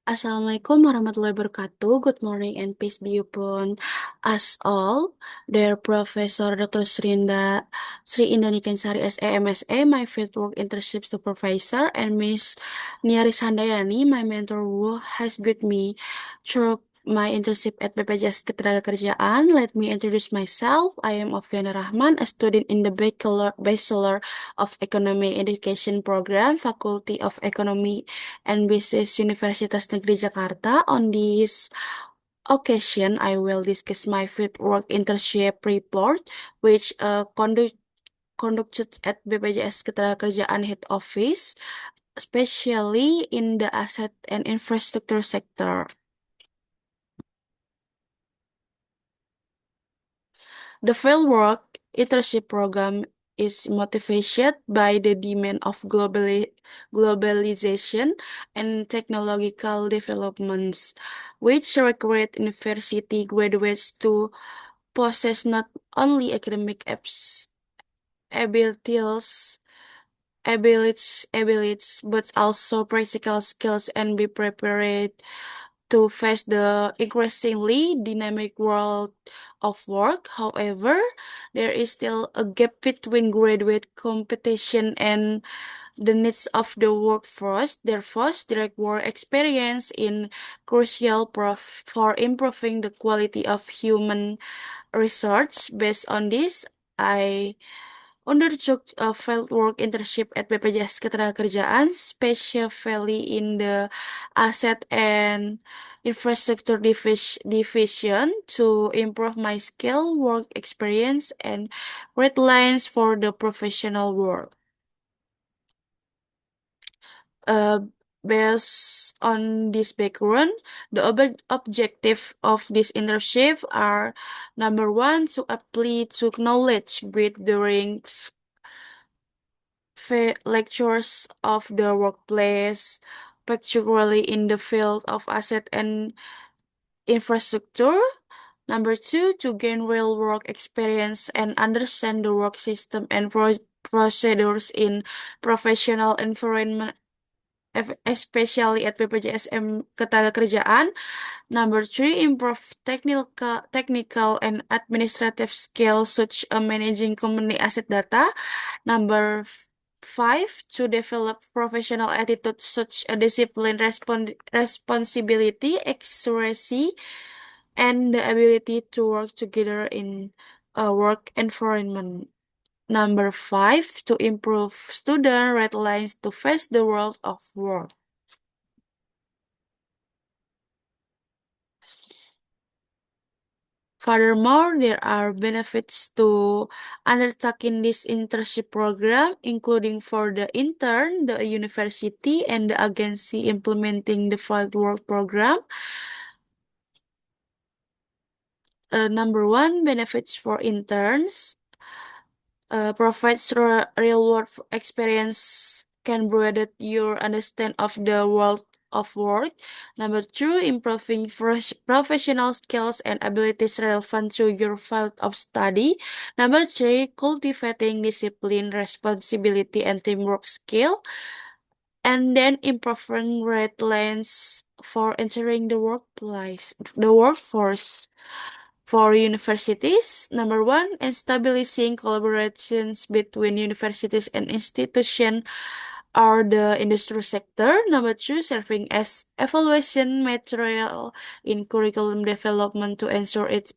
Assalamualaikum warahmatullahi wabarakatuh. Good morning and peace be upon us all. Dear Professor Dr. Sri Indani Kensari SE MSA, my fieldwork internship supervisor, and Miss Niaris Handayani, my mentor who has guided me through my internship at BPJS Ketenagakerjaan. Let me introduce myself. I am Ofiana Rahman, a student in the Bachelor of Economy Education program, Faculty of Economy and Business Universitas Negeri Jakarta. On this occasion, I will discuss my fieldwork internship report, which conducted at BPJS Ketenagakerjaan Head Office, especially in the asset and infrastructure sector. The fieldwork internship program is motivated by the demand of globalization and technological developments, which require university graduates to possess not only academic abilities, but also practical skills and be prepared to face the increasingly dynamic world of work. However, there is still a gap between graduate competition and the needs of the workforce. Therefore, direct work experience is crucial for improving the quality of human research. Based on this, I undertook a fieldwork internship at BPJS Ketenagakerjaan, specifically in the asset and infrastructure division to improve my skill, work experience, and red lines for the professional world. Uh, Based on this background, the objective of this internship are: number one, to apply to knowledge with during lectures of the workplace, particularly in the field of asset and infrastructure. Number two, to gain real work experience and understand the work system and procedures in professional environment, especially at BPJSM Ketenagakerjaan. Number three, improve technical and administrative skills such as managing company asset data. Number five, to develop professional attitudes such as discipline, responsibility, accuracy, and the ability to work together in a work environment. Number five, to improve student red lines to face the world of work. Furthermore, there are benefits to undertaking this internship program, including for the intern, the university, and the agency implementing the fieldwork program. Number one, benefits for interns. Provides real-world experience can broaden your understanding of the world of work. Number two, improving professional skills and abilities relevant to your field of study. Number three, cultivating discipline, responsibility, and teamwork skill. And then improving red lines for entering the workforce. For universities, number one, establishing collaborations between universities and institutions or the industry sector. Number two, serving as evaluation material in curriculum development to ensure it's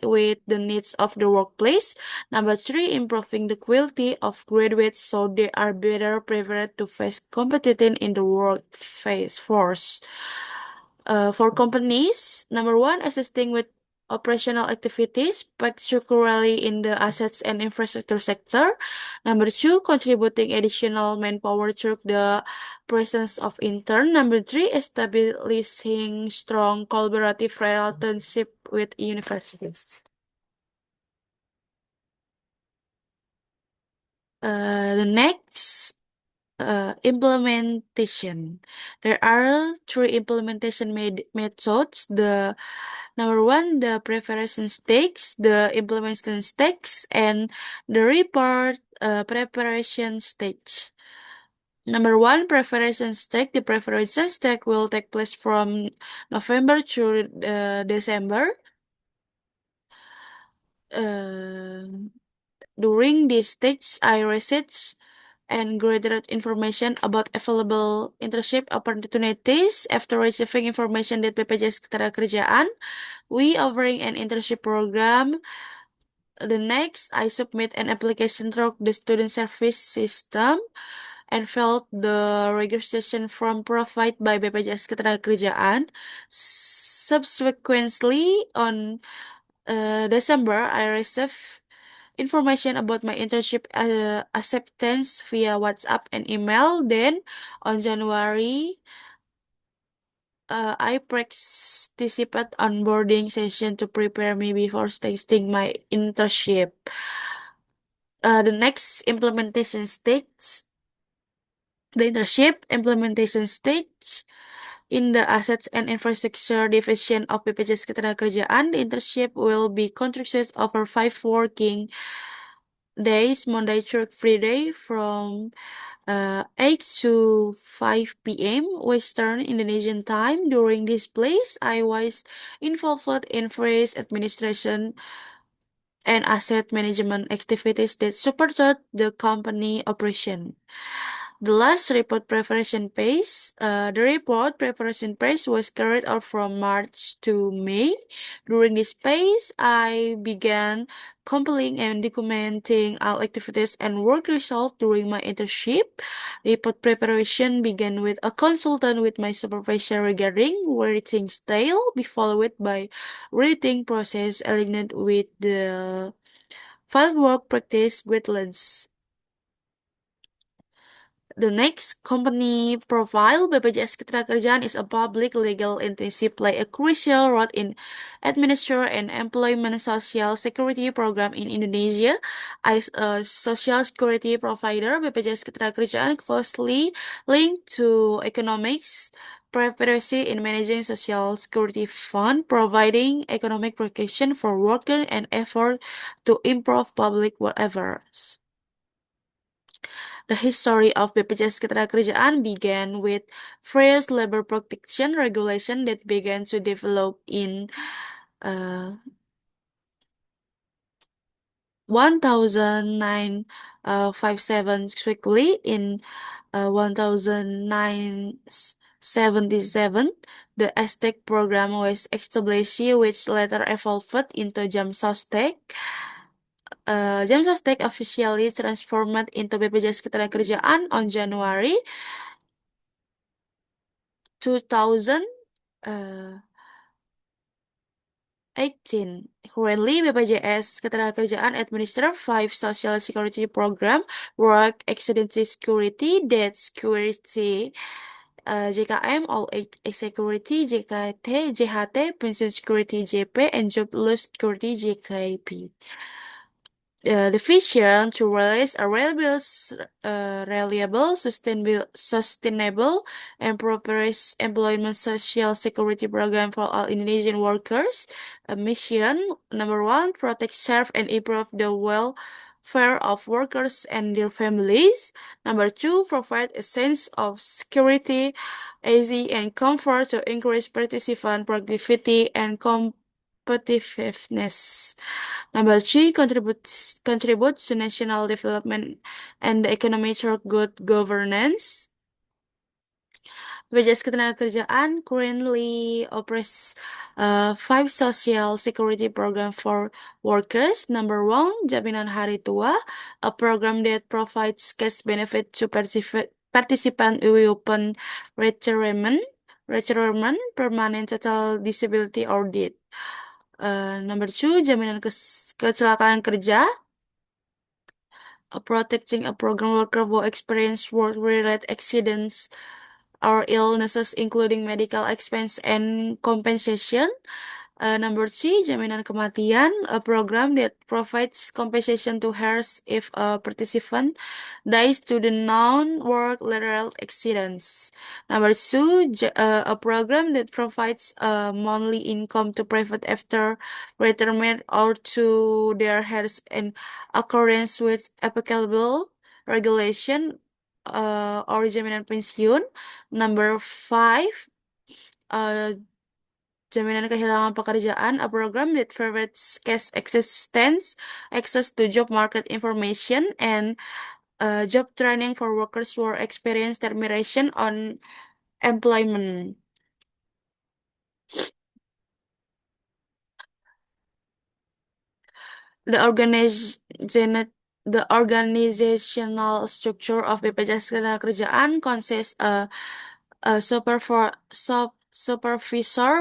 with the needs of the workplace. Number three, improving the quality of graduates so they are better prepared to face competition in the workforce. For companies, number one, assisting with operational activities, particularly in the assets and infrastructure sector. Number two, contributing additional manpower through the presence of intern. Number three, establishing strong collaborative relationship with universities. The next implementation. There are three implementation methods. The number one, the preparation stage, the implementation stage, and the report preparation stage. Number one, preparation stage. The preparation stage will take place from November to December. During this stage, I research and gathered information about available internship opportunities. After receiving information that BPJS Ketenagakerjaan, we offering an internship program. The next, I submit an application through the student service system and filled the registration form provided by BPJS Ketenagakerjaan. Subsequently, on December, I received information about my internship acceptance via WhatsApp and email. Then on January, I participate onboarding session to prepare me before starting my internship. The next implementation stage, the internship implementation stage. In the Assets and Infrastructure Division of BPJS Ketenagakerjaan, the internship will be conducted over 5 working days, Monday through Friday, from 8 to 5 p.m. Western Indonesian time. During this place, I was involved in various administration and asset management activities that supported the company operation. The last report preparation phase, the report preparation phase was carried out from March to May. During this phase, I began compiling and documenting all activities and work results during my internship. Report preparation began with a consultation with my supervisor regarding writing style, be followed by writing process aligned with the fieldwork practice guidelines. The next company profile, BPJS Ketenagakerjaan is a public legal entity play a crucial role in administer and employment social security program in Indonesia. As a social security provider, BPJS Ketenagakerjaan closely linked to economics preparation in managing social security fund, providing economic protection for workers and effort to improve public welfare. The history of BPJS Ketenagakerjaan began with various labor protection regulation that began to develop in uh, 1957 quickly in 1977. The Aztec program was established, which later evolved into Jamsostek. Jamsostek officially transformed into BPJS Ketenagakerjaan on January 2018. Currently, BPJS Ketenagakerjaan administer 5 social security program: work accident security, death security, JKM, all age security, JKT, JHT, pension security, JP, and job loss security, JKP. The vision to realize a reliable, sustainable, and proper employment social security program for all Indonesian workers. Mission number one: protect, serve, and improve the welfare of workers and their families. Number two: provide a sense of security, ease, and comfort to increase participant productivity and competitiveness. Number three, contributes to national development and the economy through good governance. BPJS Ketenagakerjaan currently operates 5 social security program for workers. Number one, Jaminan Hari Tua, a program that provides cash benefit to participant open retirement, permanent total disability or death. Number two, Jaminan Kecelakaan Kerja, protecting a program worker who experience work-related accidents or illnesses, including medical expense and compensation. Number three, Jaminan Kematian, a program that provides compensation to heirs if a participant dies due to non-work-related accidents. Number two, a program that provides monthly income to private after retirement or to their heirs in accordance with applicable regulation. or jaminan pensiun. Number five, uh, jaminan kehilangan pekerjaan, a program that provides cash existence, access to job market information, and job training for workers who are experience termination on employment. The the organizational structure of BPJS Ketenagakerjaan consists a supervisor,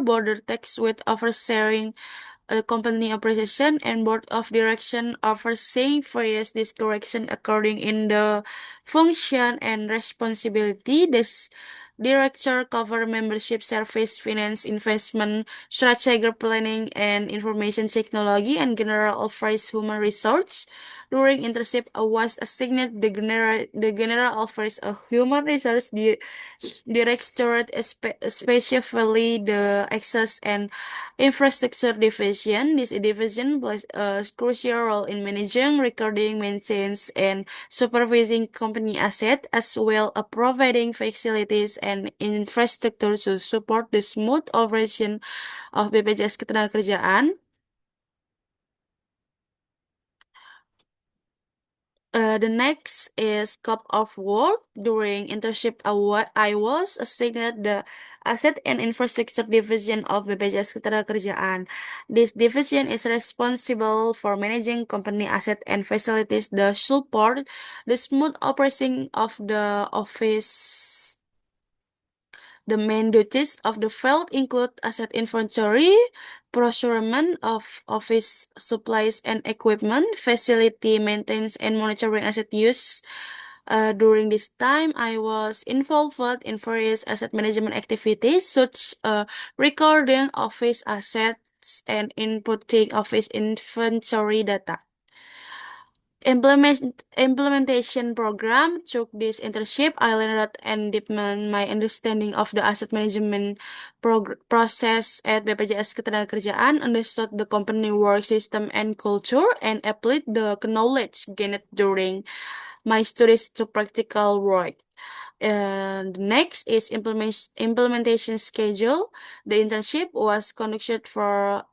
board of tax with overseeing company operation, and board of direction overseeing various this direction according in the function and responsibility. This director cover membership service, finance, investment, strategic planning, and information technology, and general affairs human resource. During internship, I was assigned the general affairs human resource directorate, especially the access and infrastructure division. This division plays a crucial role in managing, recording, maintenance, and supervising company assets, as well as providing facilities and infrastructure to support the smooth operation of BPJS Ketenagakerjaan. The next is scope of work. During internship, I was assigned the Asset and Infrastructure Division of BPJS Ketenagakerjaan. This division is responsible for managing company asset and facilities that support the smooth operation of the office. The main duties of the field include asset inventory, procurement of office supplies and equipment, facility maintenance, and monitoring asset use. During this time, I was involved in various asset management activities, such recording office assets and inputting office inventory data. Implementation program took this internship. I learned and deepened my understanding of the asset management process at BPJS Ketenagakerjaan, understood the company work system and culture, and applied the knowledge gained during my studies to practical work. And next is implementation schedule. The internship was conducted for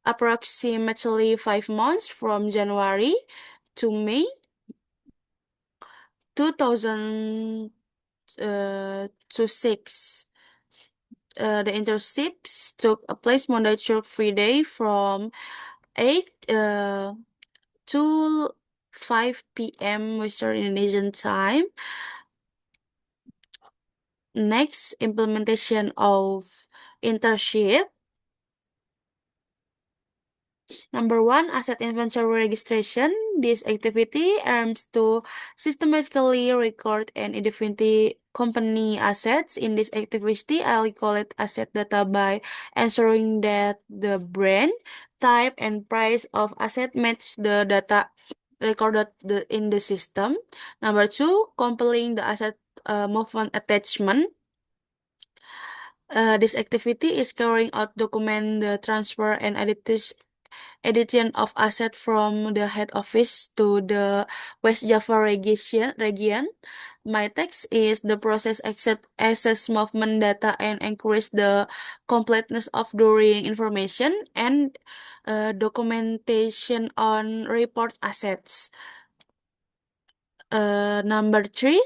approximately 5 months from January to May 2006. The internships took a place Monday through Friday from 8 to 5 p.m. Western Indonesian time. Next, implementation of internship. Number one, asset inventory registration. This activity aims to systematically record and identify company assets. In this activity, I'll collect asset data by ensuring that the brand, type, and price of asset match the data recorded in the system. Number two, compiling the asset movement attachment. This activity is carrying out document the transfer and edition of asset from the head office to the West Java region. My text is the process access movement data and increase the completeness of during information and documentation on report assets. Number three,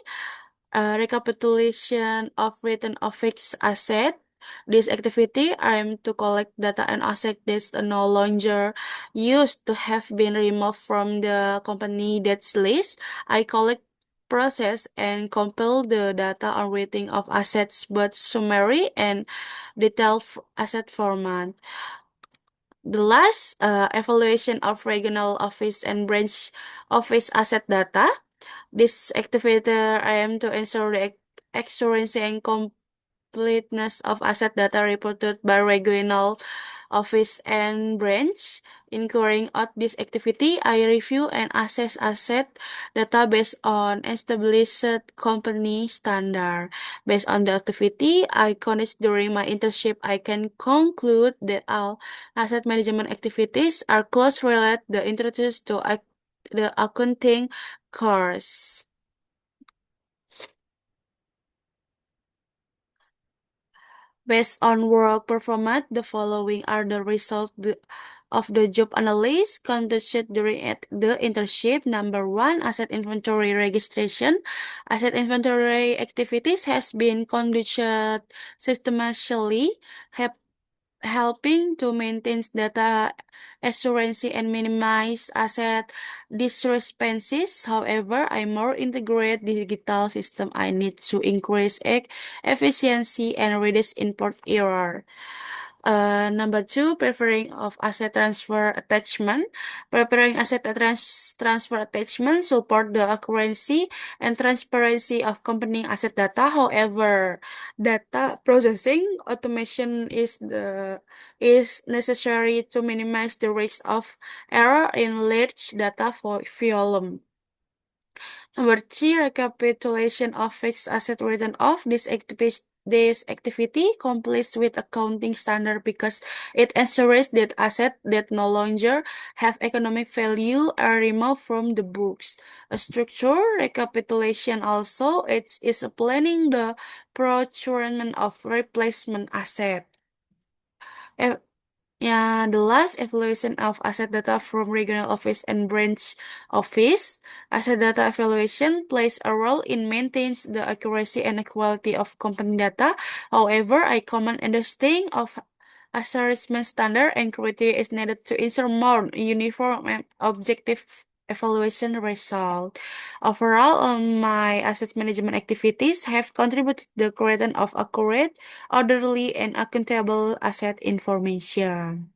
recapitulation of written of fixed asset. This activity aims to collect data and asset that are no longer used to have been removed from the company that's list. I collect, process, and compile the data on rating of assets, both summary and detailed asset format. The last, evaluation of regional office and branch office asset data. This activator aim to ensure the accuracy and completeness of asset data reported by regional office and branch. In carrying out this activity, I review and assess asset data based on established company standard. Based on the activity I conduct during my internship, I can conclude that all asset management activities are closely related the introduced to the accounting course. Based on work performance, the following are the results of the job analysis conducted during the internship. Number one, asset inventory registration. Asset inventory activities has been conducted systematically, helping to maintain data accuracy and minimize asset discrepancies. However, I more integrate digital system. I need to increase efficiency and reduce input error. Number two, preparing of asset transfer attachment. Preparing asset transfer attachment support the accuracy and transparency of company asset data. However, data processing automation is necessary to minimize the risk of error in large data volume. Number three, recapitulation of fixed asset written off. This activity complies with accounting standard because it ensures that assets that no longer have economic value are removed from the books. A structure recapitulation also is planning the procurement of replacement asset. Yeah, the last evaluation of asset data from regional office and branch office. Asset data evaluation plays a role in maintaining the accuracy and quality of company data. However, a common understanding of assessment standard and criteria is needed to ensure more uniform and objective evaluation result. Overall, my asset management activities have contributed to the creation of accurate, orderly, and accountable asset information.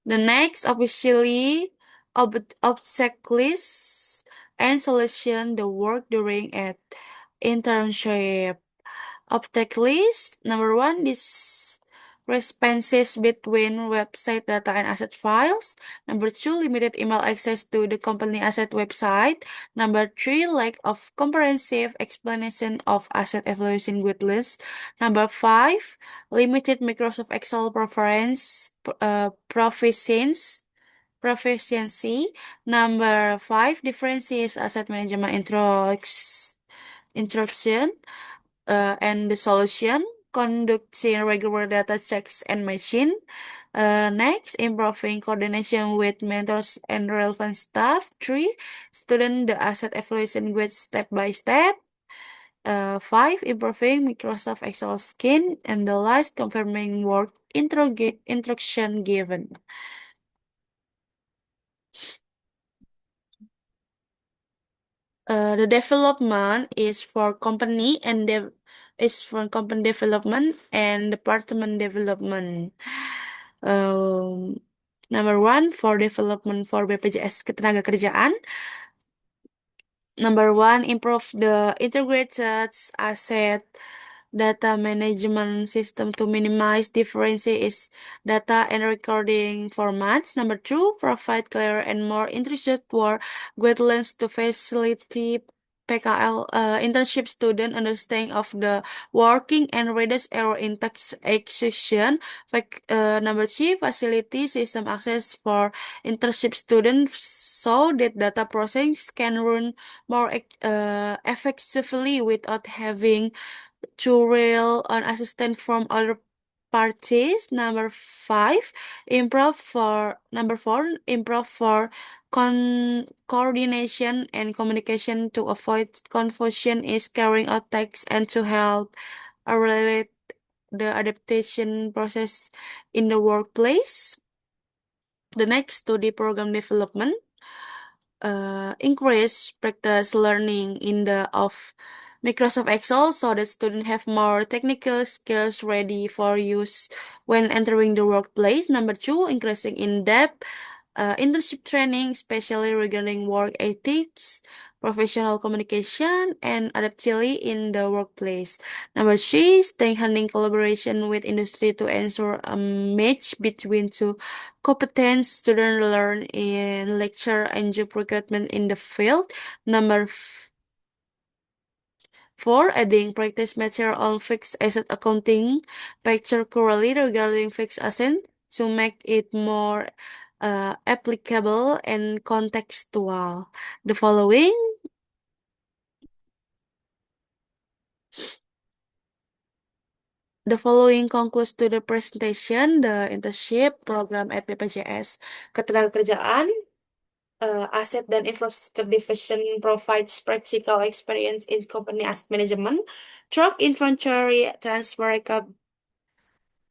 The next, officially, obstacles and solution the work during at internship. Obstacles, number one, discrepancies between website data and asset files. Number two, limited email access to the company asset website. Number three, lack of comprehensive explanation of asset evaluation guidelines. Number five, limited Microsoft Excel proficiency. Number five, differences asset management instruction and the solution, conducting regular data checks and machine. Next, improving coordination with mentors and relevant staff. Three, student the asset evaluation with step by step. Five, improving Microsoft Excel skin. And the last, confirming work instruction given. The development is for company development and department development. Um, Number one for development for BPJS Ketenagakerjaan. Number one, improve the integrated asset data management system to minimize differences data and recording formats. Number two, provide clearer and more intrusive word guidelines to facilitate PKL internship student understanding of the working and reduce error in tax execution. Number three, facility system access for internship students so that data processing can run more effectively without having to rely on assistance from other parties. Number four, improve for coordination and communication to avoid confusion is carrying out tasks and to help relate the adaptation process in the workplace. The next, study program development. Increase practice learning in the of Microsoft Excel so that students have more technical skills ready for use when entering the workplace. Number two, increasing in-depth internship training, especially regarding work ethics, professional communication, and adaptability in the workplace. Number three, strengthening collaboration with industry to ensure a match between two competence students learn in lecture and job recruitment in the field. Number four, adding practice material on fixed asset accounting, particularly regarding fixed asset to make it more applicable and contextual. The following The following concludes to the presentation, the internship program at BPJS. Ketenagakerjaan, Asset dan Infrastructure Division provides practical experience in company asset management, truck inventory, transfer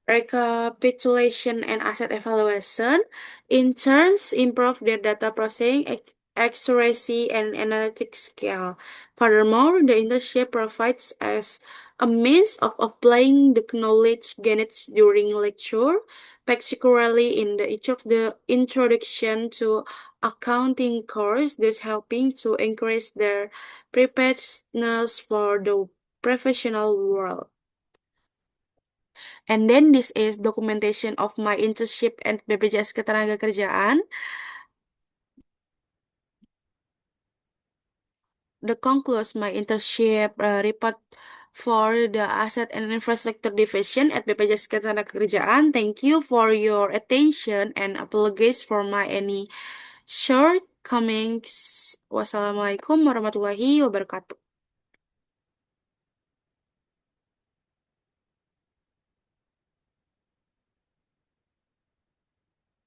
recapitulation and asset evaluation. Interns improve their data processing accuracy and analytic skill. Furthermore, the internship provides as a means of applying the knowledge gained during lecture, particularly in the introduction to accounting course, thus helping to increase their preparedness for the professional world. And then this is documentation of my internship at BPJS Ketenagakerjaan. The concludes my internship report for the Asset and Infrastructure Division at BPJS Ketenagakerjaan. Thank you for your attention and apologies for my any shortcomings. Wassalamualaikum warahmatullahi wabarakatuh.